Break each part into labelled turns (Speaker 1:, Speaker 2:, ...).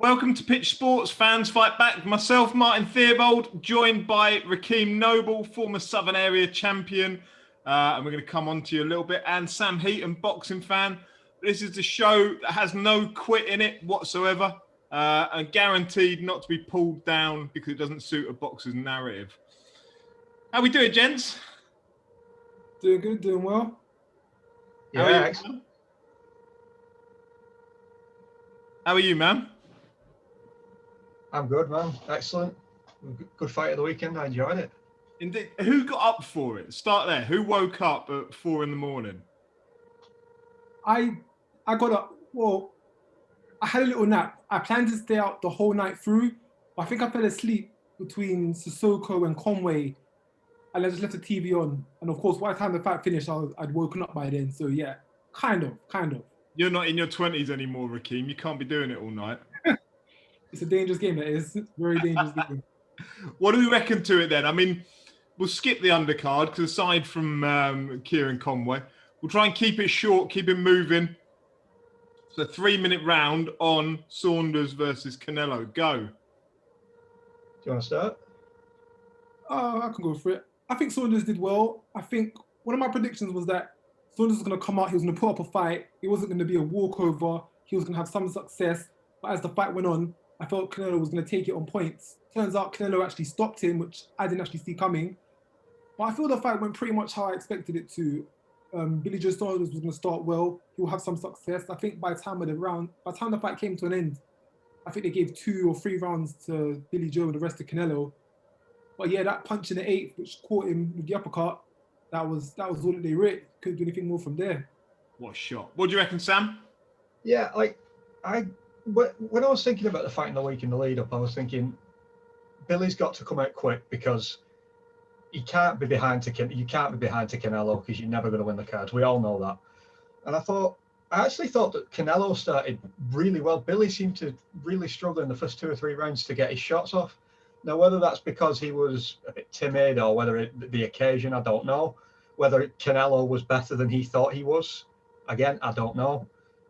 Speaker 1: Welcome to Pitch Sports Fans Fight Back. Myself, Martin Theobald, joined by Rakeem Noble, former Southern Area champion. And we're going to come on to you a little bit. And Sam Heaton, boxing fan. This is the show that has no quit in it whatsoever. And guaranteed not to be pulled down because it doesn't suit a boxer's narrative. How we doing, gents?
Speaker 2: Doing good, doing well.
Speaker 3: Yeah, excellent.
Speaker 1: How are you, man?
Speaker 3: I'm good, man. Excellent. Good fight of the weekend. I enjoyed it.
Speaker 1: Indeed. Who got up for it? Start there. Who woke up at 4 a.m?
Speaker 2: I got up. Well, I had a little nap. I planned to stay out the whole night through, but I think I fell asleep between Sissoko and Conway, and I just left the TV on. And of course, by the time the fight finished, I'd woken up by then. So yeah, kind of.
Speaker 1: You're not in your 20s anymore, Rakeem. You can't be doing it all night.
Speaker 2: It's a dangerous game, that is. Very dangerous game.
Speaker 1: What do we reckon to it then? I mean, we'll skip the undercard because aside from Kieran Conway, we'll try and keep it short, keep it moving. So 3-minute round on Saunders versus Canelo. Go.
Speaker 3: Do you want to start?
Speaker 2: I can go for it. I think Saunders did well. I think one of my predictions was that Saunders was going to come out, he was going to put up a fight. It wasn't going to be a walkover. He was going to have some success. But as the fight went on, I felt Canelo was going to take it on points. Turns out Canelo actually stopped him, which I didn't actually see coming. But I feel the fight went pretty much how I expected it to. Billy Joe Saunders was going to start well. He will have some success. I think by the time the fight came to an end, I think they gave 2 or 3 rounds to Billy Joe and the rest to Canelo. But yeah, that punch in the 8th, which caught him with the uppercut, that was all that they wrote. Couldn't do anything more from there.
Speaker 1: What a shot. What do you reckon, Sam?
Speaker 3: Yeah, when I was thinking about the fight in the week in the lead up, I was thinking Billy's got to come out quick because you can't be behind to Canelo because you're never going to win the cards. We all know that. And I actually thought that Canelo started really well. Billy seemed to really struggle in the first 2 or 3 rounds to get his shots off. Now, whether that's because he was a bit timid or whether the occasion, I don't know. Whether Canelo was better than he thought he was, again, I don't know.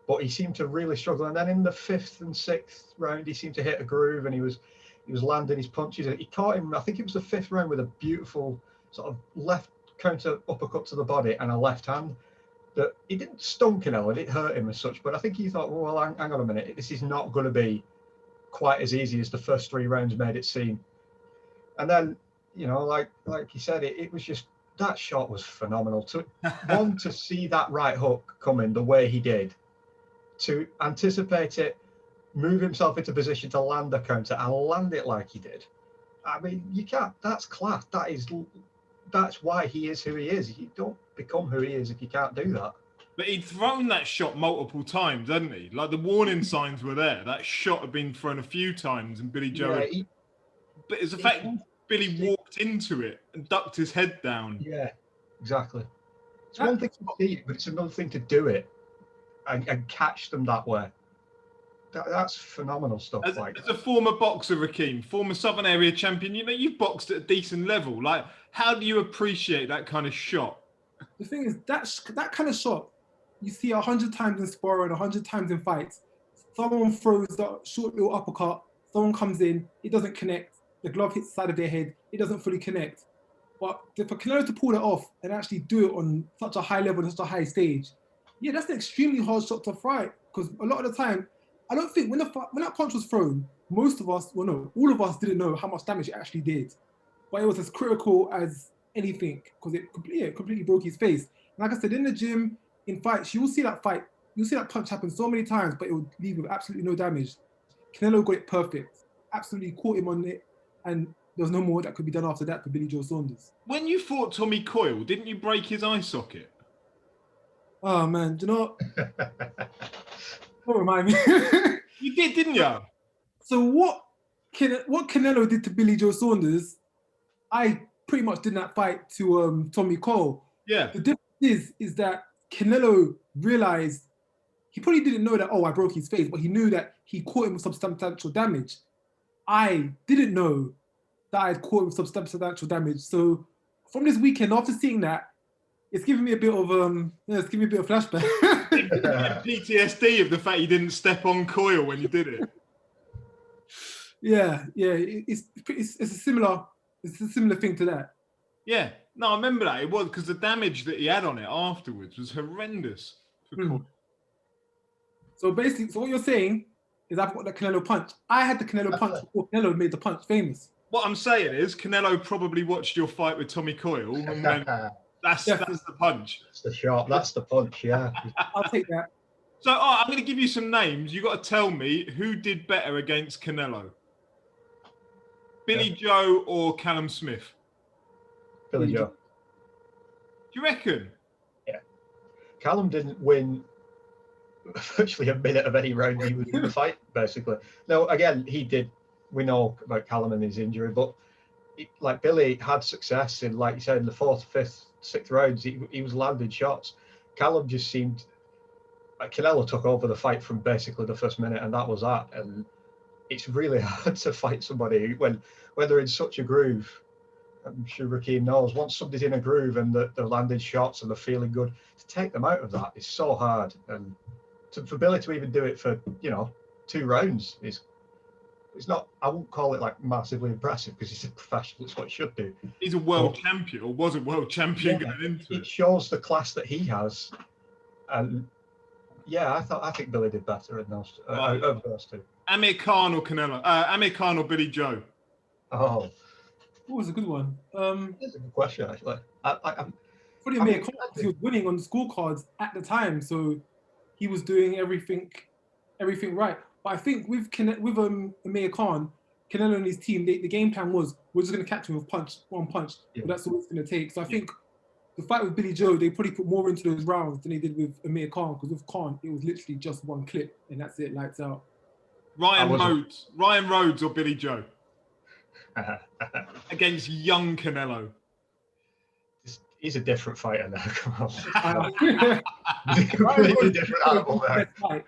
Speaker 3: But he seemed to really struggle. And then in the 5th and 6th round, he seemed to hit a groove and he was landing his punches. He caught him, I think it was the 5th round, with a beautiful sort of left counter uppercut to the body and a left hand. That he didn't stun Canelo, it didn't hurt him as such. But I think he thought, well, hang on a minute, this is not going to be quite as easy as the first 3 rounds made it seem. And then, like you said, it was just, that shot was phenomenal. To see that right hook coming the way he did, to anticipate it, move himself into position to land the counter and land it like he did. I mean, you can't, that's class. That's why he is who he is. You don't become who he is if you can't do that.
Speaker 1: But he'd thrown that shot multiple times, hadn't he? Like the warning signs were there. That shot had been thrown a few times and Billy Joe...
Speaker 3: Yeah,
Speaker 1: but it's the fact Billy walked into it and ducked his head down.
Speaker 3: Yeah, exactly. It's one thing to see it, but it's another thing to do it and catch them that way. That's phenomenal stuff.
Speaker 1: As a former boxer, Rakeem, former Southern Area champion, you've boxed at a decent level. Like, how do you appreciate that kind of shot?
Speaker 2: The thing is, that kind of shot, you see 100 times in sparring, 100 times in fights. Someone throws that short little uppercut, someone comes in, it doesn't connect, the glove hits the side of their head, it doesn't fully connect. But for Canelo to pull it off and actually do it on such a high level and such a high stage, yeah, that's an extremely hard shot to fight. Because a lot of the time, I don't think when that punch was thrown, most of us, well, no, all of us didn't know how much damage it actually did. But it was as critical as anything because it completely broke his face. And like I said, in the gym, in fights, you'll see that punch happen so many times, but it would leave with absolutely no damage. Canelo got it perfect, absolutely caught him on it, and there was no more that could be done after that for Billy Joe Saunders.
Speaker 1: When you fought Tommy Coyle, didn't you break his eye socket?
Speaker 2: Oh man, do you know don't remind me.
Speaker 1: You did, didn't you?
Speaker 2: So what Canelo did to Billy Joe Saunders, I pretty much did that fight to Tommy Cole.
Speaker 1: Yeah.
Speaker 2: The difference is that Canelo realized, he probably didn't know that, I broke his face, but he knew that he caught him with substantial damage. I didn't know that I had caught him with substantial damage. So from this weekend, after seeing that, it's giving me a bit of flashback.
Speaker 1: PTSD of the fact you didn't step on Coyle when you did it.
Speaker 2: Yeah, it's a similar thing to that.
Speaker 1: Yeah, no, I remember that. It was because the damage that he had on it afterwards was horrendous. For Corey.
Speaker 2: So basically, so what you're saying is I've got the Canelo punch. I had the Canelo punch before Canelo made the punch famous.
Speaker 1: What I'm saying is, Canelo probably watched your fight with Tommy Coyle and went, that's the punch.
Speaker 3: That's the shot. That's the punch, yeah.
Speaker 2: I'll take that.
Speaker 1: So I'm going to give you some names. You got to tell me who did better against Canelo. Billy Joe or Callum Smith?
Speaker 3: Billy Joe.
Speaker 1: Do you reckon?
Speaker 3: Yeah. Callum didn't win virtually a minute of any round he was in the fight, basically. Now, again, he did. We know about Callum and his injury, but like Billy had success in, like you said, in the 4th, 5th, 6th rounds. He was landing shots. Callum just seemed like Canelo took over the fight from basically the first minute, and that was that. And it's really hard to fight somebody when they're in such a groove. I'm sure Rakeem knows. Once somebody's in a groove and they're landing shots and they're feeling good, to take them out of that is so hard. And for Billy to even do it for 2 rounds is. It's not. I won't call it like massively impressive because he's a professional. It's what he should do.
Speaker 1: He's a world champion, or was a world champion going into it.
Speaker 3: It shows the class that he has, and yeah, I think Billy did better in those two.
Speaker 1: Amir Khan or Canelo? Amir Khan or Billy Joe?
Speaker 3: Oh,
Speaker 2: that was a good one.
Speaker 3: That's a good question actually.
Speaker 2: Probably Amir Khan because he was winning on the scorecards at the time, so he was doing everything right. But I think with Amir Khan, Canelo and his team, the game plan was we're just going to catch him with one punch. Yeah. But that's all it's going to take. So I think the fight with Billy Joe, they probably put more into those rounds than they did with Amir Khan, because with Khan, it was literally just one clip and that's it, lights out.
Speaker 1: Ryan Rhodes or Billy Joe? Against young Canelo.
Speaker 3: He's a different fighter now. Come on. He's a completely different animal now.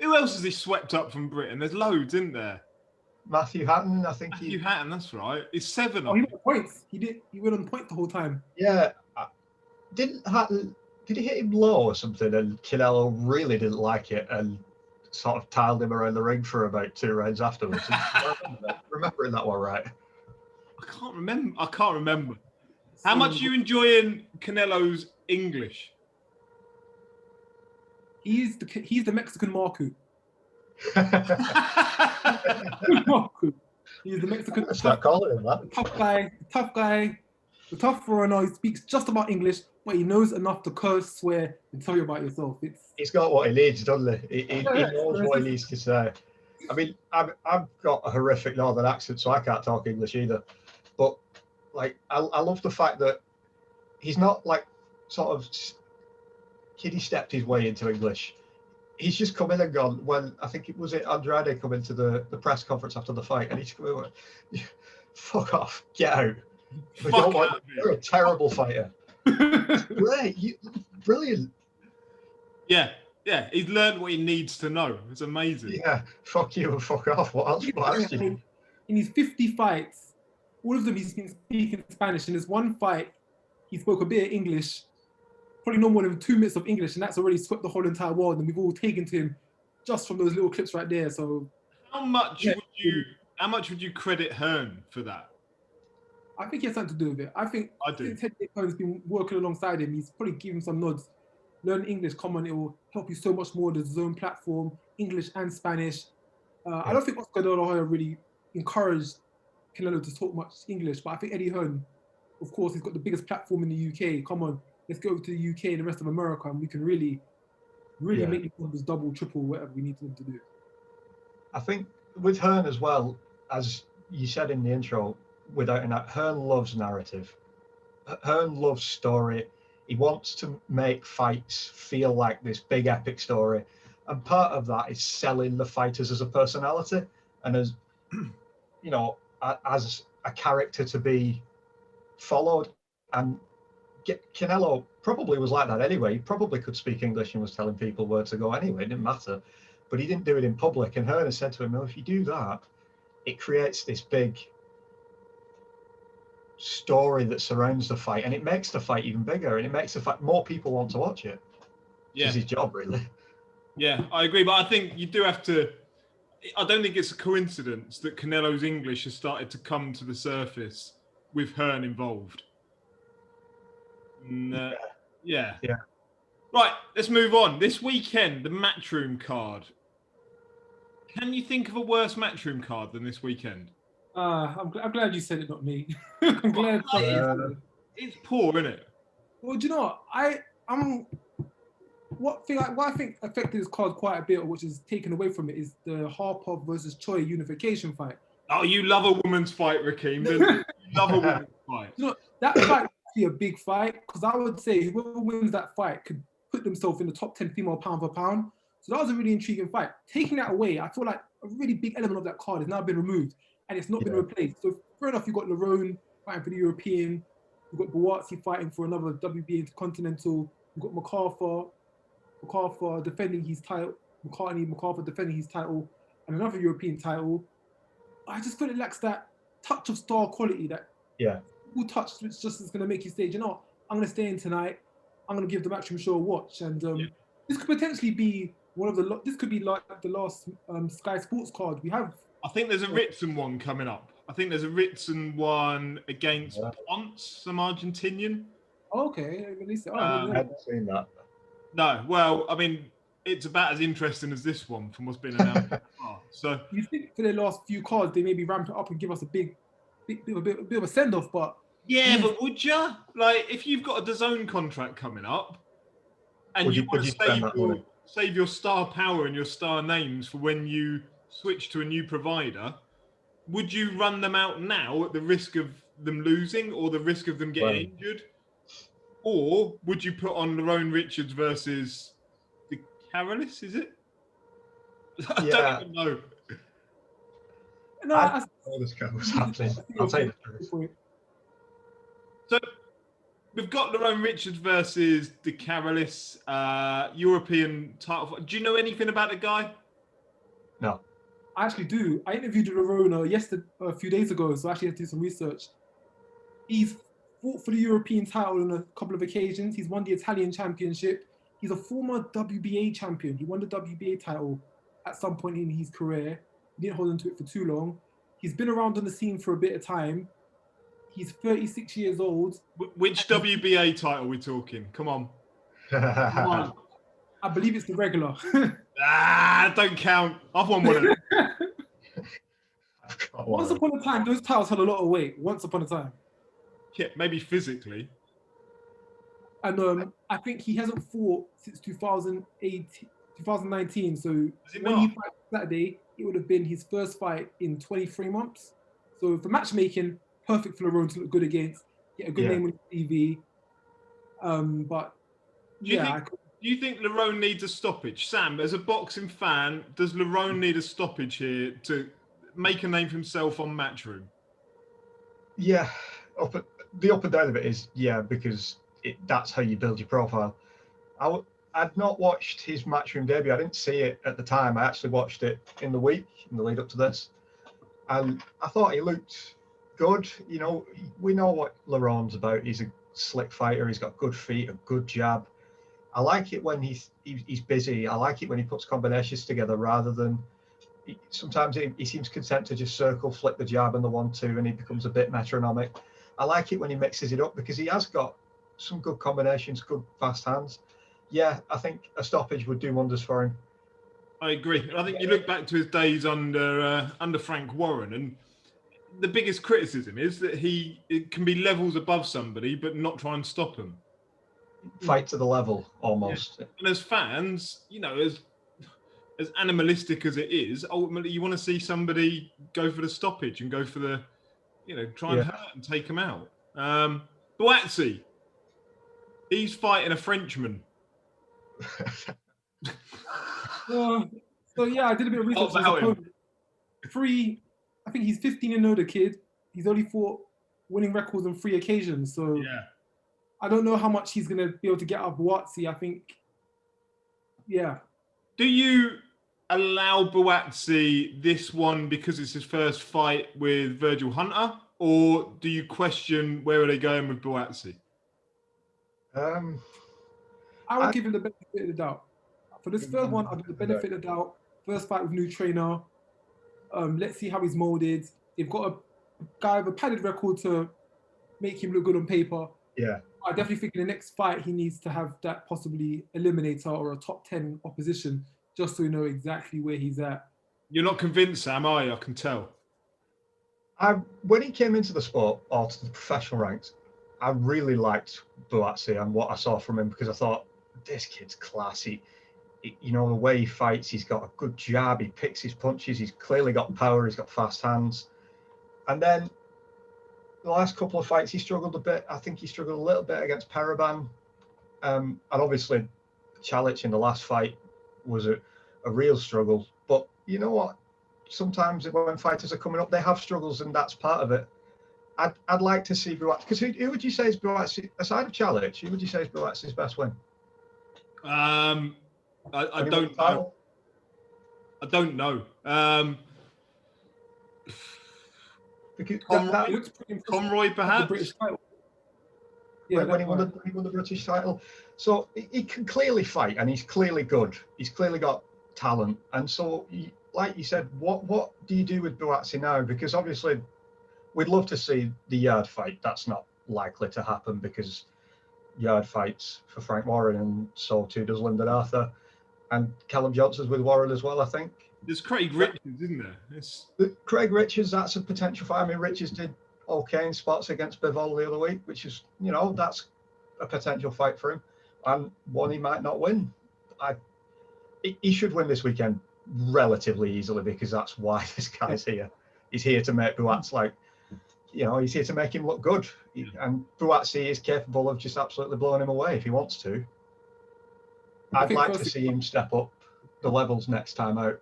Speaker 1: Who else has he swept up from Britain? There's loads, isn't there?
Speaker 3: Matthew Hatton, I think.
Speaker 1: Matthew Hatton, that's right. He's 7.
Speaker 2: Oh, he went points. He went on point the whole time.
Speaker 3: Yeah. Did he hit him low or something? And Canelo really didn't like it and sort of tiled him around the ring for about 2 rounds afterwards. Remembering that one right?
Speaker 1: I can't remember. How much are you enjoying Canelo's English?
Speaker 2: He's the Mexican Marku. He's the Mexican.
Speaker 3: Start calling him that.
Speaker 2: Tough guy. The tough foreigner who speaks just about English, but he knows enough to curse, swear, and tell you about yourself.
Speaker 3: He's got what he needs, doesn't he? He knows what he needs to say. I mean, I've got a horrific northern accent, so I can't talk English either. But like, I love the fact that he's not like sort of kiddie stepped his way into English. He's just come in and gone. When I think it was Andrade come into the press conference after the fight, and he's come in and went, "Fuck off, get out. You're a terrible fighter." Great, brilliant.
Speaker 1: Yeah. He's learned what he needs to know. It's amazing.
Speaker 3: Yeah, fuck you and fuck off. What else?
Speaker 2: In his 50 fights, all of them he's been speaking Spanish. In his one fight, he spoke a bit of English. Probably no more than 2 minutes of English, and that's already swept the whole entire world. And we've all taken to him just from those little clips right there. So,
Speaker 1: how much would you credit Hearn for that?
Speaker 2: I think he has something to do with it. I do. Ted Hearn's been working alongside him. He's probably giving some nods. Learn English, come on, it will help you so much more. There's his own platform, English and Spanish. I don't think Oscar De La Hoya really encouraged Canelo to talk much English, but I think Eddie Hearn, of course, he's got the biggest platform in the UK. Come on, let's go to the UK and the rest of America, and we can really make these numbers double, triple, whatever we need them to do.
Speaker 3: I think with Hearn as well, as you said in the intro, without a doubt, Hearn loves narrative. Hearn loves story. He wants to make fights feel like this big epic story. And part of that is selling the fighters as a personality and as, as a character to be followed. And Canelo probably was like that anyway. He probably could speak English and was telling people where to go anyway. It didn't matter. But he didn't do it in public. And Hearn has said to him, well, if you do that, it creates this big story that surrounds the fight, and it makes the fight even bigger, and it makes the fight more people want to watch it. It's his job, really.
Speaker 1: Yeah, I agree, but I think you do have to. I don't think it's a coincidence that Canelo's English has started to come to the surface with Hearn involved. Yeah. Right, let's move on. This weekend, the Matchroom card. Can you think of a worse Matchroom card than this weekend?
Speaker 2: I'm glad you said it, not me. I'm glad.
Speaker 1: It's poor, isn't it?
Speaker 2: Well, do you know what? What I think affected this card quite a bit, which is taken away from it, is the Harper versus Choi unification fight.
Speaker 1: Oh, you love a woman's fight, Rakeem. Don't you? You love a woman's fight.
Speaker 2: You know, that fight would be a big fight, because I would say whoever wins that fight could put themselves in the top 10 female pound for pound. So that was a really intriguing fight. Taking that away, I feel like a really big element of that card has now been removed and it's not been replaced. So fair enough, you've got Lerone fighting for the European, you've got Buatsi fighting for another WBA Intercontinental, you've got MacArthur defending his title, MacArthur defending his title, and another European title. I just feel it lacks that touch of star quality, that cool touch, which just is going to make you say, you know, I'm going to stay in tonight, I'm going to give the Matchroom show a watch. And this could potentially be this could be like the last Sky Sports card we have.
Speaker 1: I think there's a Ritson one coming up. I think there's a Ritson one against Ponce, some Argentinian.
Speaker 2: Okay, at least
Speaker 3: I hadn't seen that.
Speaker 1: No, well, I mean, it's about as interesting as this one from what's been announced so far. So
Speaker 2: you think for their last few cards they maybe ramp it up and give us a bit of a send off, but
Speaker 1: but would you? Like, if you've got a DAZN contract coming up, and you want to save your star power and your star names for when you switch to a new provider, would you run them out now at the risk of them losing or the risk of them getting injured? Or would you put on Lerone Richards versus the Carolis, is it? I don't even know.
Speaker 3: No, I don't know this goes happening. I'll tell you the truth.
Speaker 1: So we've got Lerone Richards versus the Carolis, European title. Do you know anything about the guy?
Speaker 3: No.
Speaker 2: I actually do. I interviewed Lerone a few days ago, so I actually had to do some research. He's fought for the European title on a couple of occasions. He's won the Italian championship. He's a former WBA champion. He won the WBA title at some point in his career. He didn't hold on to it for too long. He's been around on the scene for a bit of time. He's 36 years old.
Speaker 1: Which WBA title are we talking? Come on.
Speaker 2: I believe it's the regular.
Speaker 1: Don't count. I've won one of them.
Speaker 2: Once upon a time, those titles had a lot of weight. Once upon a time.
Speaker 1: Yeah, maybe physically.
Speaker 2: And I think he hasn't fought since 2019. So when he fights Saturday, it would have been his first fight in 23 months. So for matchmaking, perfect for Lerone to look good against, get a good name on TV. But
Speaker 1: do you think Lerone needs a stoppage? Sam, as a boxing fan, does Lerone need a stoppage here to make a name for himself on Matchroom?
Speaker 3: Yeah, the up and down of it is, because that's how you build your profile. I'd not watched his Matchroom debut. I didn't see it at the time. I actually watched it in the week, in the lead up to this. And I thought he looked good. You know, we know what Lerone's about. He's a slick fighter. He's got good feet, a good jab. I like it when he's busy. I like it when he puts combinations together rather than sometimes he seems content to just circle, flick the jab and the 1-2, and he becomes a bit metronomic. I like it when he mixes it up because he has got some good combinations, good fast hands. Yeah, I think a stoppage would do wonders for him.
Speaker 1: I agree. I think you look back to his days under Frank Warren, and the biggest criticism is that it can be levels above somebody, but not try and stop them.
Speaker 3: Fight to the level, almost.
Speaker 1: Yeah. And as fans, you know, as animalistic as it is, ultimately you want to see somebody go for the stoppage and go for the, try and hurt and take them out. Buatsi, he's fighting a Frenchman.
Speaker 2: I did a bit of research. I think he's 15-0, the kid. He's only fought winning records on 3 occasions. So I don't know how much he's going to be able to get out of Buatsi. I think,
Speaker 1: Do you allow Buatsi this one because it's his first fight with Virgil Hunter, or do you question where are they going with Buatsi?
Speaker 2: I would give him the benefit of the doubt. For this first one, I'll give the benefit of the doubt. First fight with new trainer. Let's see how he's molded. They've got a guy with a padded record to make him look good on paper.
Speaker 3: Yeah.
Speaker 2: I definitely think in the next fight he needs to have that possibly eliminator or a top 10 opposition, just so we know exactly where he's at.
Speaker 1: You're not convinced, Sam, are you? I can tell.
Speaker 3: When he came into the sport or to the professional ranks, I really liked Buatsi and what I saw from him, because I thought, this kid's classy. You know, the way he fights, he's got a good jab, he picks his punches, he's clearly got power, he's got fast hands. And then the last couple of fights, he struggled a bit. I think he struggled a little bit against Paraban. And obviously, Chalic in the last fight was a real struggle. But you know what? Sometimes when fighters are coming up, they have struggles, and that's part of it. I'd like to see Buatsi, because who would you say is Buatsi, aside of Chalic, who would you say is Buatsi's best win?
Speaker 1: I don't know. I don't know.
Speaker 3: Because
Speaker 1: Conroy, perhaps.
Speaker 2: Yeah,
Speaker 3: when he won the British title. So he can clearly fight, and he's clearly good. He's clearly got talent. And so, like you said, what do you do with Buatsi now? Because obviously, we'd love to see the Yard fight. That's not likely to happen, because Yard fights for Frank Warren, and so too does Lyndon Arthur. And Callum Johnson's with Warren as well, I think.
Speaker 1: There's Craig Richards, isn't there?
Speaker 3: Craig Richards, that's a potential fight. I mean, Richards did okay in spots against Bivol the other week, which is, you know, that's a potential fight for him, and one he might not win. He should win this weekend relatively easily, because that's why this guy's here. He's here to make Buatsi, like, you know, he's here to make him look good. And Buatsi is capable of just absolutely blowing him away if he wants to. I'd like to see him step up the levels next time out.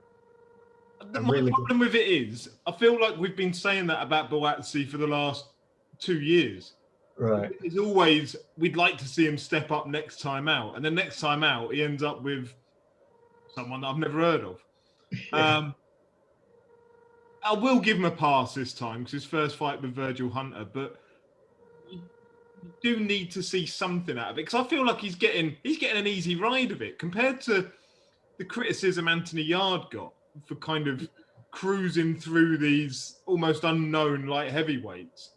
Speaker 1: My problem with it is, I feel like we've been saying that about Buatsi for the last 2 years.
Speaker 3: Right.
Speaker 1: It's always, we'd like to see him step up next time out. And then next time out, he ends up with someone that I've never heard of. Yeah. I will give him a pass this time, because his first fight with Virgil Hunter, but you do need to see something out of it, because I feel like he's getting an easy ride of it compared to the criticism Anthony Yard got for kind of cruising through these almost unknown light heavyweights.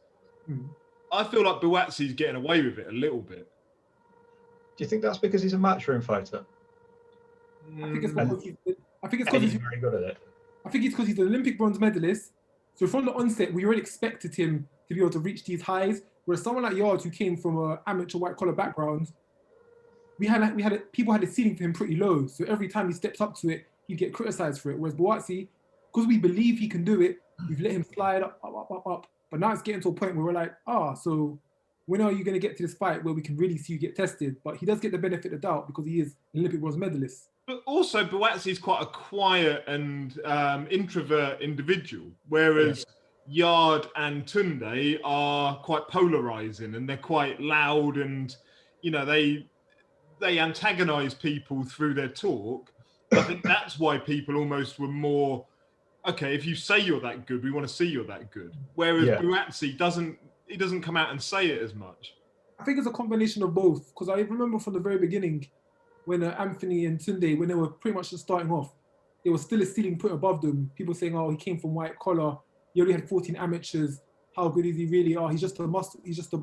Speaker 1: I feel like Buatsi's getting away with it a little bit.
Speaker 3: Do you think that's because he's a matchroom fighter?
Speaker 2: I think it's because he's
Speaker 3: very good at it.
Speaker 2: I think it's because he's an Olympic bronze medalist. So from the onset, we already expected him to be able to reach these highs. Whereas someone like Yards, who came from an amateur white collar background, people had a ceiling for him pretty low. So every time he steps up to it, he'd get criticized for it. Whereas Buatsi, because we believe he can do it, we've let him slide up. But now it's getting to a point where we're like, so when are you going to get to this fight where we can really see you get tested? But he does get the benefit of the doubt because he is an Olympic bronze medalist.
Speaker 1: But also, Buatsi is quite a quiet and introvert individual, whereas Yard and Tunde are quite polarizing, and they're quite loud, and you know they antagonize people through their talk. I think that's why people almost were more, okay, if you say you're that good, we want to see you're that good. Whereas Buatsi doesn't come out and say it as much.
Speaker 2: I think it's a combination of both, because I remember from the very beginning when Anthony and Tunde, when they were pretty much just starting off, there was still a ceiling put above them. People saying, he came from white collar, he only had 14 amateurs, how good is he really? He's just a muscle, he's just a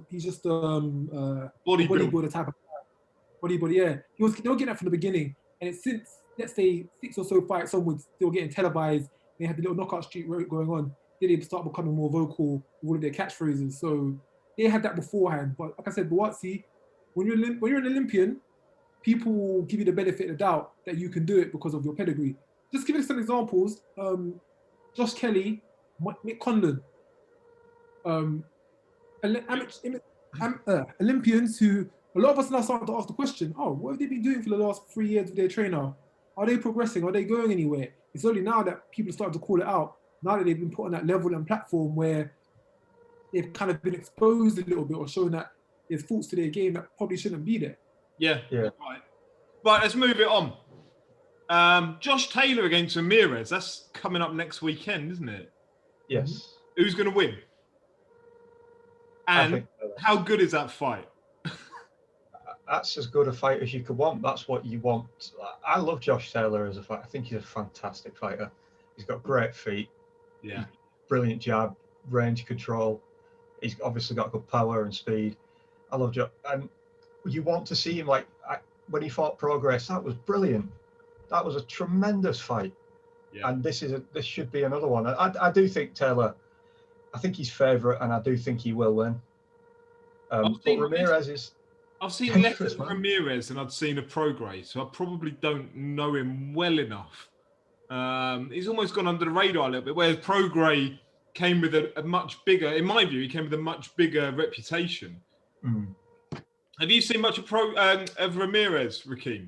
Speaker 2: bodybuilder type of guy. Bodybuilder, yeah. They were getting that from the beginning. And it's since, let's say, 6 or so fights onwards, they were getting televised, they had the little knockout streak going on, then they start becoming more vocal with all of their catchphrases. So they had that beforehand. But like I said, Buatsi, when you're an Olympian, people will give you the benefit of the doubt that you can do it because of your pedigree. Just give you some examples. Josh Kelly, Mick Conlon, Olympians who, a lot of us now starting to ask the question, what have they been doing for the last 3 years with their trainer? Are they progressing? Are they going anywhere? It's only now that people are starting to call it out, now that they've been put on that level and platform where they've kind of been exposed a little bit or shown that there's faults to their game that probably shouldn't be there.
Speaker 1: Yeah. Right, let's move it on. Josh Taylor against Ramirez. That's coming up next weekend, isn't it?
Speaker 3: Yes.
Speaker 1: Who's going to win? And how good is that fight?
Speaker 3: That's as good a fight as you could want. That's what you want. I love Josh Taylor as a fighter. I think he's a fantastic fighter. He's got great feet.
Speaker 1: Yeah.
Speaker 3: Brilliant jab, range control. He's obviously got good power and speed. I love Josh. And you want to see him when he fought Progress. That was brilliant. That was a tremendous fight.
Speaker 1: Yeah.
Speaker 3: And this should be another one. I do think Taylor. I think he's favourite, and I do think he will win. But Ramirez is.
Speaker 1: I've seen less
Speaker 3: dangerous,
Speaker 1: of
Speaker 3: man.
Speaker 1: Ramirez than I'd seen of Prograis, so I probably don't know him well enough. He's almost gone under the radar a little bit, whereas Prograis came with a much bigger, in my view, he came with a much bigger reputation.
Speaker 3: Mm.
Speaker 1: Have you seen much of Ramirez, Rakeem?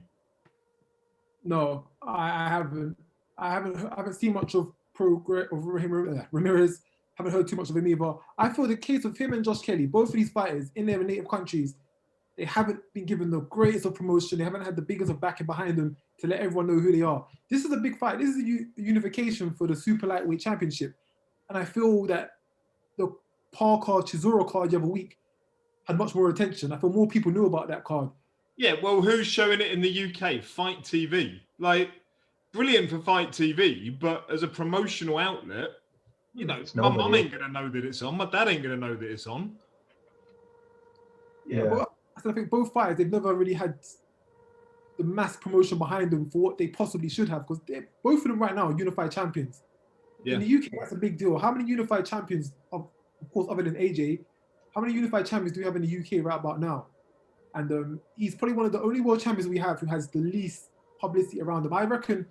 Speaker 2: No, I haven't. I haven't seen much of Ramirez. Haven't heard too much of him either. I feel the case of him and Josh Kelly, both of these fighters in their native countries, they haven't been given the greatest of promotion. They haven't had the biggest of backing behind them to let everyone know who they are. This is a big fight. This is a unification for the super lightweight championship. And I feel that the Parker Chisora card the other week had much more attention. I feel more people knew about that card.
Speaker 1: Yeah, well, who's showing it in the UK? Fight TV. Like, brilliant for Fight TV, but as a promotional outlet, you know, my mum ain't going to know that it's on. My dad ain't going to know that it's on.
Speaker 2: Yeah. But I think both fighters, they've never really had the mass promotion behind them for what they possibly should have, because both of them right now are unified champions.
Speaker 1: Yeah.
Speaker 2: In the UK, that's a big deal. How many unified champions, of course, other than AJ, how many unified champions do we have in the UK right about now? And he's probably one of the only world champions we have who has the least publicity around him. I reckon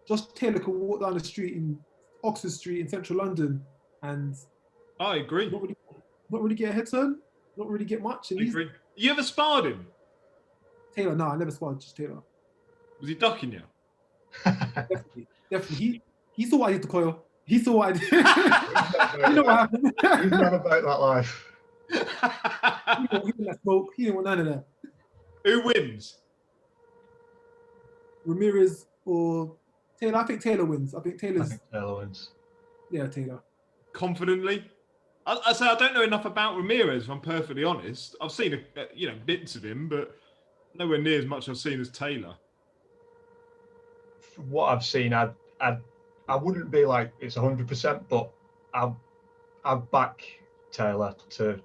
Speaker 2: Josh Taylor could walk down the street in Oxford Street in central London and
Speaker 1: I agree.
Speaker 2: Not really get a head turn, not really get much. And
Speaker 1: I agree. You ever sparred him?
Speaker 2: Taylor, no, I never sparred Josh Taylor.
Speaker 1: Was he ducking you?
Speaker 2: Definitely. He saw what I did to Coyle. He saw what I did. You know what happened.
Speaker 3: He's not about that life.
Speaker 2: He didn't want that smoke. He didn't want none of that.
Speaker 1: Who wins?
Speaker 2: Ramirez or Taylor? I think Taylor wins. I think Taylor
Speaker 3: wins.
Speaker 2: Yeah, Taylor.
Speaker 1: Confidently? I say I don't know enough about Ramirez, if I'm perfectly honest. I've seen bits of him, but nowhere near as much I've seen as Taylor.
Speaker 3: From what I've seen, I wouldn't be like it's 100%, but I'd back Taylor to,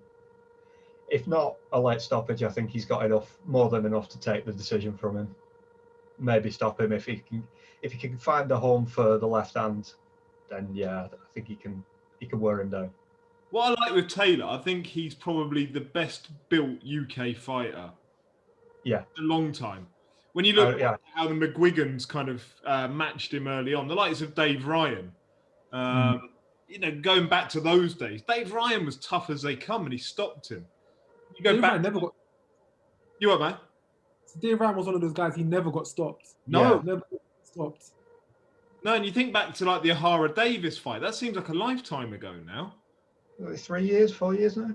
Speaker 3: if not a late stoppage. I think he's got more than enough to take the decision from him. Maybe stop him if he can find a home for the left hand. Then yeah, I think he can wear him down.
Speaker 1: What I like with Taylor, I think he's probably the best built UK fighter.
Speaker 3: Yeah,
Speaker 1: a long time. When you look at how the McGuigans kind of matched him early on, the likes of Dave Ryan, going back to those days, Dave Ryan was tough as they come, and he stopped him. You go
Speaker 2: Dave
Speaker 1: back.
Speaker 2: Ryan never got.
Speaker 1: You what, man?
Speaker 2: So Dave Ryan was one of those guys. He never got stopped.
Speaker 1: No,
Speaker 2: never got stopped.
Speaker 1: No, and you think back to like the Ahara Davis fight. That seems like a lifetime ago now.
Speaker 3: 3 years, 4 years now.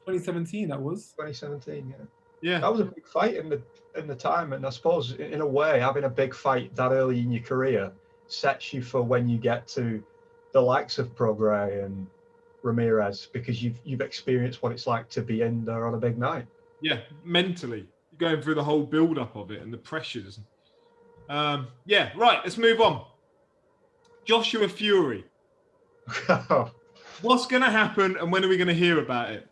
Speaker 2: 2017, that was.
Speaker 3: 2017, yeah.
Speaker 1: Yeah,
Speaker 3: that was a big fight in the time, and I suppose in a way, having a big fight that early in your career sets you for when you get to the likes of Prograis and Ramirez, because you've experienced what it's like to be in there on a big night.
Speaker 1: Yeah, mentally going through the whole build-up of it and the pressures. Right, let's move on. Joshua Fury. What's going to happen, and when are we going to hear about it?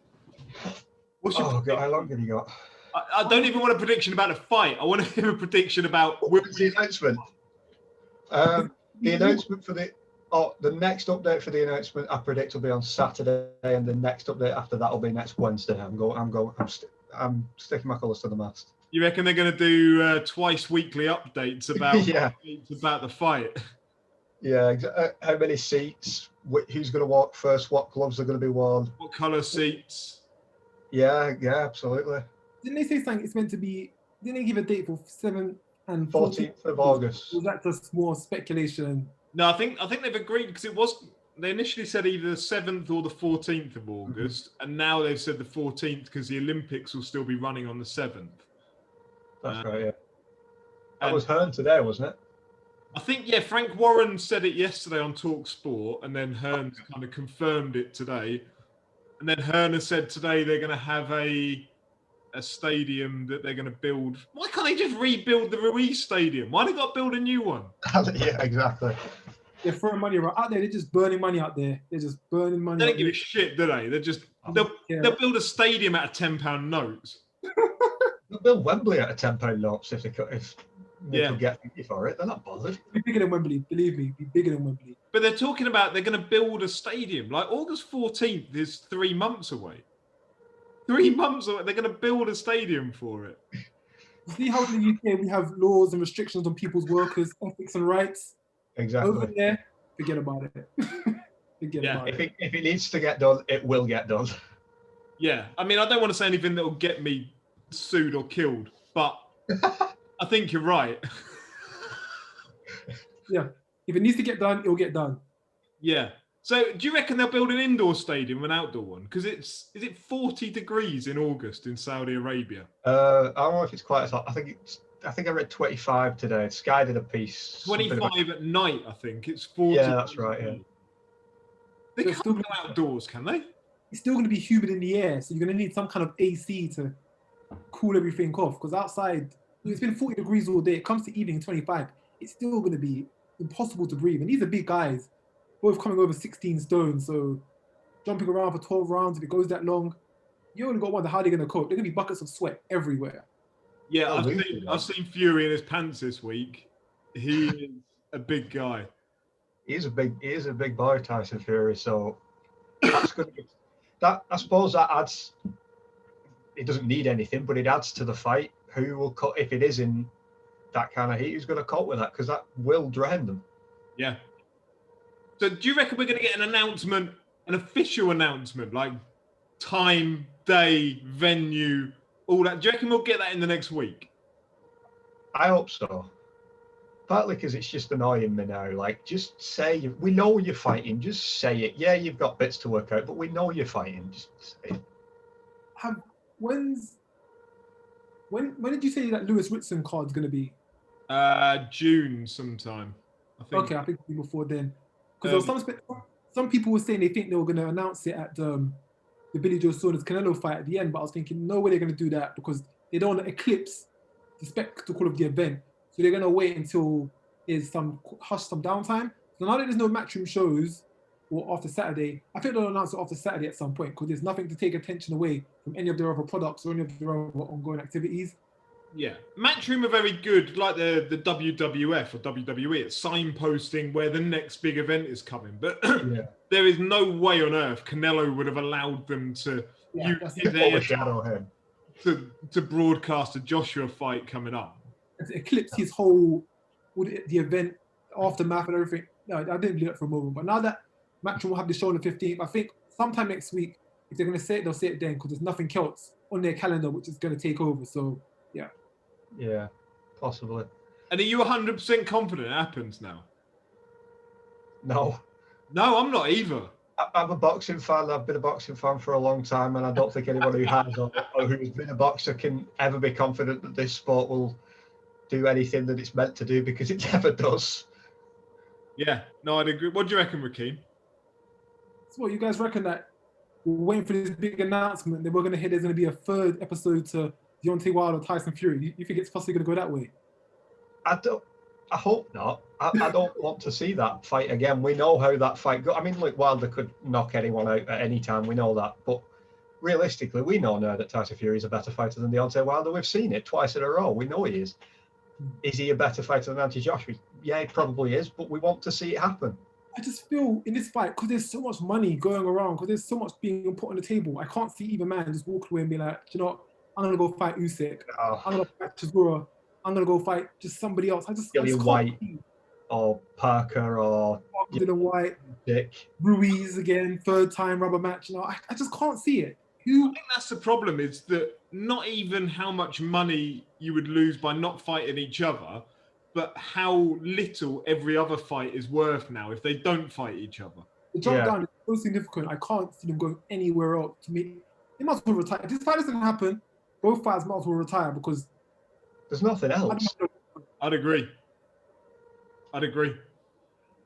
Speaker 3: God, how long did he got?
Speaker 1: I don't even want a prediction about the fight. I want to hear a prediction about
Speaker 3: the announcement. The announcement for the next update for the announcement, I predict, will be on Saturday, and the next update after that will be next Wednesday. I'm sticking my colours to the mast.
Speaker 1: You reckon they're going to do twice weekly updates about about the fight?
Speaker 3: Yeah, how many seats? Who's going to walk first? What gloves are going to be worn?
Speaker 1: What colour seats?
Speaker 3: Yeah, absolutely.
Speaker 2: Didn't they say something? It's meant to be. Didn't they give a date for 7th and
Speaker 3: 14th of August?
Speaker 2: Was that just more speculation?
Speaker 1: No, I think they've agreed, because they initially said either the 7th or the 14th of August, and now they've said the 14th because the Olympics will still be running on the 7th.
Speaker 3: That's right. Yeah, that was Hearn today, wasn't it?
Speaker 1: I think, Frank Warren said it yesterday on Talk Sport, and then Hearn kind of confirmed it today. And then Hearn has said today they're going to have a stadium that they're going to build. Why can't they just rebuild the Ruiz Stadium? Why they got to build a new one?
Speaker 3: Yeah, exactly.
Speaker 2: They're throwing money around. Out there, they're just burning money out there. They're just burning money
Speaker 1: They
Speaker 2: out
Speaker 1: don't give
Speaker 2: there.
Speaker 1: a shit, do they?
Speaker 2: Yeah.
Speaker 1: They'll build a stadium out of £10 notes.
Speaker 3: They'll build Wembley at a £10 notes if they could get 50 for it. They're not bothered.
Speaker 2: Be bigger than Wembley, believe me. Be bigger than Wembley.
Speaker 1: But they're talking about they're going to build a stadium. Like August 14th is 3 months away. 3 months away. They're going to build a stadium for it.
Speaker 2: See how in the UK we have laws and restrictions on people's workers, ethics and rights?
Speaker 3: Exactly.
Speaker 2: Over there, forget about it. Forget about it.
Speaker 3: If it needs to get done, it will get done.
Speaker 1: Yeah. I mean, I don't want to say anything that will get me sued or killed, but I think you're right.
Speaker 2: Yeah. If it needs to get done, it'll get done.
Speaker 1: Yeah. So do you reckon they'll build an indoor stadium and an outdoor one? Because is it 40 degrees in August in Saudi Arabia?
Speaker 3: I don't know if it's quite as hot. I think I read 25 today. Sky did a piece.
Speaker 1: 25 at night, I think. It's 40.
Speaker 3: Yeah, that's right, yeah.
Speaker 1: They
Speaker 2: So
Speaker 1: can't go outdoors, can they?
Speaker 2: It's still going to be humid in the air, so you're going to need some kind of AC to cool everything off. Because outside, it's been 40 degrees all day. It comes to evening 25. It's still going to be impossible to breathe. And these are big guys, both coming over 16 stone. So jumping around for 12 rounds, if it goes that long, you only got to wonder how they're going to cope. They're going to be buckets of sweat everywhere.
Speaker 1: Yeah,
Speaker 3: Oh,
Speaker 1: I've seen Fury in his pants this week. He is a big guy.
Speaker 3: He is a big boy, Tyson Fury. So that's good. I suppose that adds. It doesn't need anything, but it adds to the fight. Who will cut if it is in that kind of heat? Who's going to cope with that? Because that will drain them.
Speaker 1: Yeah. So do you reckon we're going to get an official announcement, like time, day, venue, all that? Do you reckon we'll get that in the next week?
Speaker 3: I hope so. Partly because it's just annoying me now. Like, just say, we know you're fighting. Just say it. Yeah, you've got bits to work out, but we know you're fighting. Just say it.
Speaker 2: When did you say that Lewis Ritson card's going to be?
Speaker 1: June sometime, I think.
Speaker 2: Okay, I think it'll be before then. Because some people were saying they think they were going to announce it at the Billy Joe Saunders Canelo fight at the end, but I was thinking, no way they're going to do that because they don't want to eclipse the spectacle of the event. So they're going to wait until there's some downtime. So now that there's no matchroom shows or after Saturday, I think they'll announce it after Saturday at some point because there's nothing to take attention away from any of their other products or any of their other ongoing activities.
Speaker 1: Yeah, Matchroom are very good, like the WWF or WWE. It's signposting where the next big event is coming, but there is no way on earth Canelo would have allowed them to use his airtime to broadcast a Joshua fight coming up.
Speaker 2: Eclipse his whole the event aftermath and everything. No, I didn't believe that for a moment. But now that Matchroom will have the show on the 15th, I think sometime next week, if they're going to say it, they'll say it then because there's nothing else on their calendar which is going to take over. So yeah.
Speaker 3: Yeah, possibly.
Speaker 1: And are you 100% confident it happens now?
Speaker 3: No.
Speaker 1: No, I'm not either.
Speaker 3: I'm a boxing fan. I've been a boxing fan for a long time, and I don't think anyone who has or who's been a boxer can ever be confident that this sport will do anything that it's meant to do because it never does.
Speaker 1: Yeah, no, I'd agree. What do you reckon, Rakeem?
Speaker 2: So what, you guys reckon that we're waiting for this big announcement that we're going to hear there's going to be a third episode to Deontay Wilder, Tyson Fury? You think it's possibly going to go that way?
Speaker 3: I hope not. I don't want to see that fight again. We know how that fight goes. I mean, look, Wilder could knock anyone out at any time. We know that. But realistically, we know now that Tyson Fury is a better fighter than Deontay Wilder. We've seen it twice in a row. We know he is. Is he a better fighter than Anthony Joshua? Yeah, he probably is, but we want to see it happen.
Speaker 2: I just feel in this fight, because there's so much money going around, because there's so much being put on the table, I can't see either man just walk away and be like, you know what, I'm going to go fight Usyk. I'm going to fight Chisora. I'm going to go fight just somebody else. I just
Speaker 3: White or Parker or
Speaker 2: Dylan White,
Speaker 3: Dick.
Speaker 2: Ruiz again, third time rubber match. You know, I just can't see it.
Speaker 1: I think that's the problem, is that not even how much money you would lose by not fighting each other, but how little every other fight is worth now if they don't fight each other.
Speaker 2: The jump down is so significant. I can't see them going anywhere else. To me, they must well retire. If this fight doesn't happen, both fighters might as well retire because
Speaker 3: there's nothing else.
Speaker 1: I'd agree.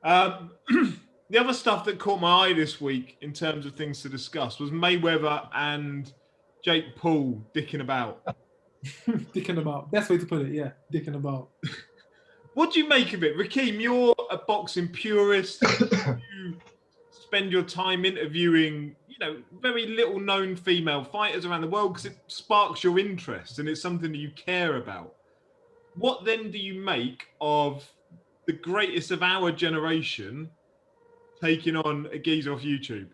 Speaker 1: The other stuff that caught my eye this week in terms of things to discuss was Mayweather and Jake Paul dicking about.
Speaker 2: Dicking about. Best way to put it, yeah. Dicking about.
Speaker 1: What do you make of it? Rakeem, you're not a boxing purist. You spend your time interviewing, very little known female fighters around the world because it sparks your interest and it's something that you care about. What then do you make of the greatest of our generation taking on a geezer off YouTube?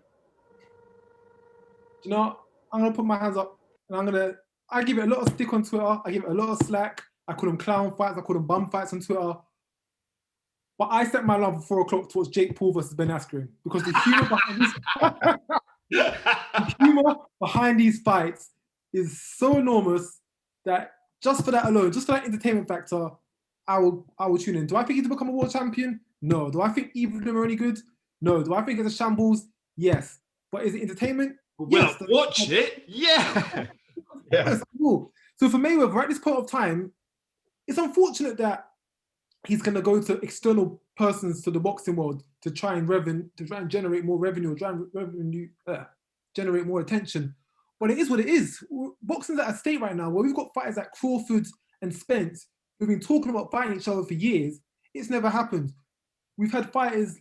Speaker 2: You know, I'm gonna put my hands up and I give it a lot of stick on Twitter. I give it a lot of slack. I call them clown fights. I call them bum fights on Twitter. But I set my alarm for 4 o'clock towards Jake Paul versus Ben Askren because the humor behind these fights is so enormous that just for that alone, just for that entertainment factor, I will tune in. Do I think he's to become a world champion? No. Do I think either of them are any good? No. Do I think it's a shambles? Yes. But is it entertainment?
Speaker 1: Well, watch it. Yeah.
Speaker 2: Yeah. Cool. So for Mayweather, at this point of time, it's unfortunate that he's going to go to external persons to the boxing world to try and generate more revenue, generate more attention. But it is what it is. Boxing's at a state right now where we've got fighters like Crawford and Spence who've been talking about fighting each other for years. It's never happened. We've had fighters,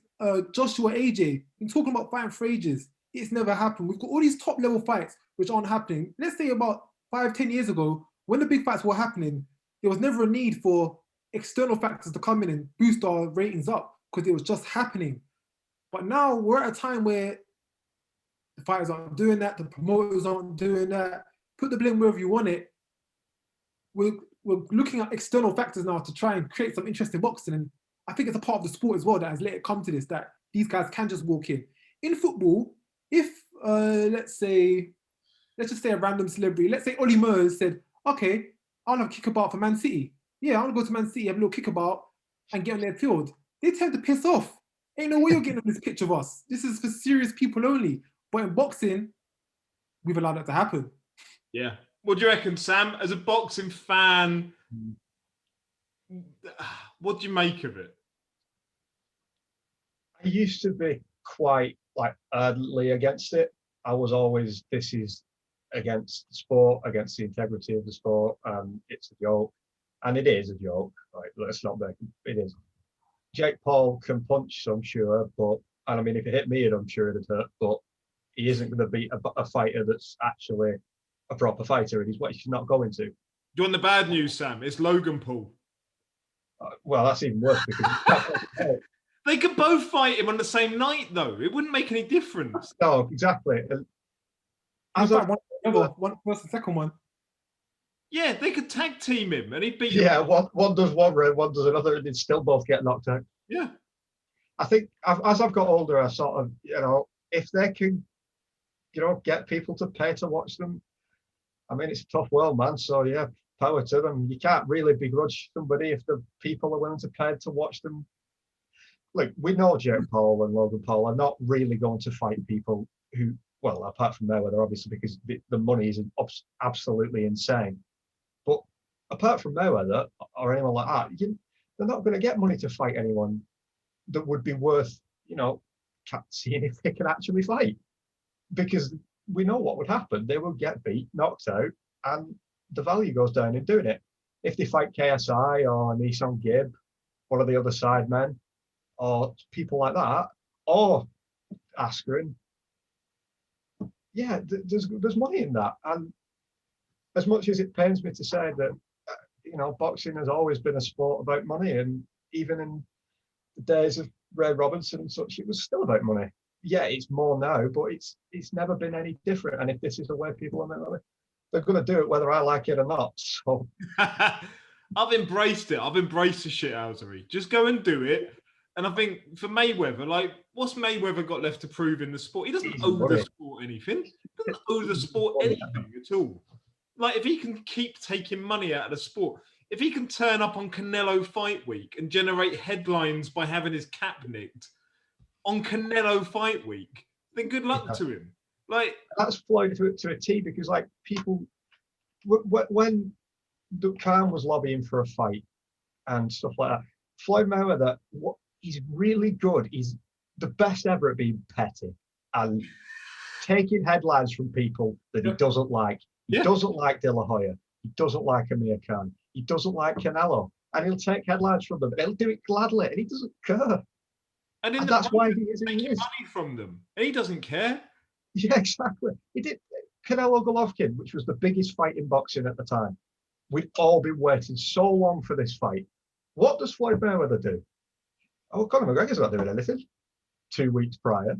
Speaker 2: Joshua AJ, been talking about fighting for ages. It's never happened. We've got all these top level fights which aren't happening. Let's say about 5-10 years ago, when the big fights were happening, there was never a need for external factors to come in and boost our ratings up because it was just happening. But now we're at a time where the fighters aren't doing that, the promoters aren't doing that. Put the blame wherever you want it. We're looking at external factors now to try and create some interesting boxing. And I think it's a part of the sport as well that has let it come to this, that these guys can just walk in. In football, if let's just say a random celebrity, let's say Ollie Murs said, okay, I'll have a kickabout for Man City. Yeah, I'll go to Man City, have a little kickabout and get on their field. They tend to piss off. Ain't no way you're getting on this pitch of us. This is for serious people only. But in boxing, we've allowed that to happen.
Speaker 1: Yeah. What do you reckon, Sam? As a boxing fan, what do you make of it?
Speaker 3: I used to be quite ardently against it. I was always, this is against the sport, against the integrity of the sport, and it's a joke. And it is a joke, right? Let's not make it is. Jake Paul can punch, so I'm sure, and I mean, if it hit me, I'm sure it'd hurt, but he isn't going to beat a fighter that's actually a proper fighter, and he's not going to.
Speaker 1: Do you want the bad news, Sam? It's Logan Paul.
Speaker 3: Well, that's even worse because
Speaker 1: they could both fight him on the same night, though. It wouldn't make any difference.
Speaker 3: No, exactly.
Speaker 2: As one first and second one.
Speaker 1: Yeah, they could tag team him and he'd beat
Speaker 3: him. Yeah, one does one round, one does another, and they'd still both get knocked out.
Speaker 1: Yeah.
Speaker 3: I think as I've got older, I sort of, if they can, get people to pay to watch them, I mean, it's a tough world, man. So, yeah, power to them. You can't really begrudge somebody if the people are willing to pay to watch them. Look, we know Jake Paul and Logan Paul are not really going to fight people who, well, apart from Mayweather, obviously, because the money is absolutely insane. But apart from Mayweather or anyone like that, they're not going to get money to fight anyone that would be worth, seeing if they can actually fight. Because we know what would happen. They will get beat, knocked out, and the value goes down in doing it. If they fight KSI or Nissan Gibb, one of the other side men, or people like that, or Askren, yeah, there's money in that. And as much as it pains me to say that, boxing has always been a sport about money, and even in the days of Ray Robinson and such, it was still about money. Yeah, it's more now, but it's never been any different. And if this is the way people are making money, they're going to do it whether I like it or not. So
Speaker 1: I've embraced it. I've embraced the shithousery. Just go and do it. And I think for Mayweather, what's Mayweather got left to prove in the sport? He doesn't owe the sport anything. He doesn't owe the sport anything at all. If he can keep taking money out of the sport, if he can turn up on Canelo Fight Week and generate headlines by having his cap nicked on Canelo Fight Week, then good luck to him.
Speaker 3: That's flowed to a T, because people, when Khan was lobbying for a fight and stuff like that, Floyd Mayweather, he's really good. He's the best ever at being petty and taking headlines from people that he doesn't like. He doesn't like De La Hoya. He doesn't like Amir Khan. He doesn't like Canelo. and he'll take headlines from them, and he'll do it gladly, and he doesn't care.
Speaker 1: And,
Speaker 3: And that's why he is who he
Speaker 1: making
Speaker 3: is.
Speaker 1: money from them. He doesn't care.
Speaker 3: Yeah, exactly. He did Canelo Golovkin, which was the biggest fight in boxing at the time. We'd all been waiting so long for this fight. What does Floyd Mayweather do? Oh, Conor McGregor's not doing anything 2 weeks prior,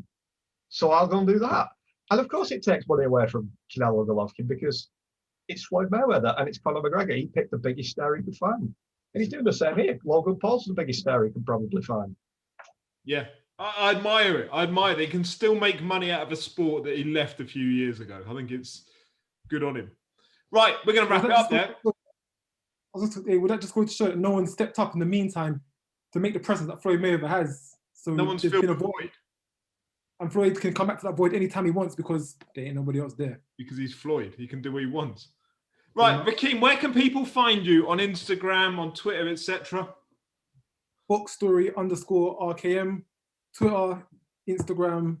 Speaker 3: so I'll go and do that. And of course, it takes money away from Canelo Golovkin because it's Floyd Mayweather and it's Conor McGregor. He picked the biggest stare he could find, and he's doing the same here. Logan Paul's the biggest stare he could probably find.
Speaker 1: Yeah, I admire it. I admire that he can still make money out of a sport that he left a few years ago. I think it's good on him. Right, we're going to wrap it up there.
Speaker 2: I was just, would that just go to show that no one stepped up in the meantime to make the presence that Floyd Mayweather has? So
Speaker 1: No one's
Speaker 2: there's
Speaker 1: filled
Speaker 2: been a
Speaker 1: the
Speaker 2: void.
Speaker 1: void
Speaker 2: And Floyd can come back to that void anytime he wants because there ain't nobody else there.
Speaker 1: because he's Floyd. He can do what he wants. Right, Rakeem, where can people find you on Instagram, on Twitter, etc.?
Speaker 2: Boxstory_RKM, Twitter, Instagram,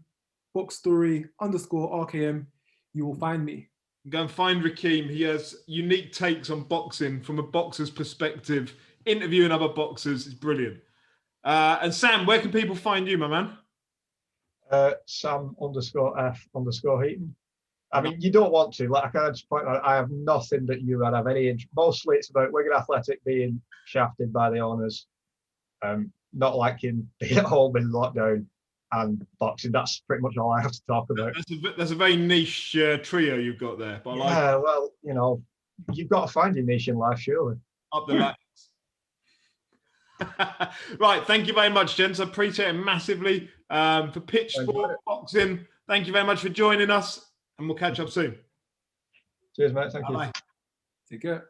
Speaker 2: Boxstory_RKM. You will find me.
Speaker 1: Go and find Rakeem. He has unique takes on boxing from a boxer's perspective, interviewing other boxers. It's brilliant. And Sam, where can people find you, my man?
Speaker 3: Sam_F_Heaton. I mean, you don't want to. Like, I just point out, I have nothing that you have any interest. Mostly it's about Wigan Athletic being shafted by the owners, not liking being at home in lockdown, and boxing. That's pretty much all I have to talk about.
Speaker 1: That's a very niche trio you've got there. But
Speaker 3: yeah, well, you know, you've got to find your niche in life, surely.
Speaker 1: Up the ladder. Right, thank you very much, gents. I appreciate it massively. For Pitch Sport Boxing, thank you very much for joining us, and we'll catch up soon.
Speaker 3: Cheers, mate. Thank you.
Speaker 1: Bye.
Speaker 2: Take care.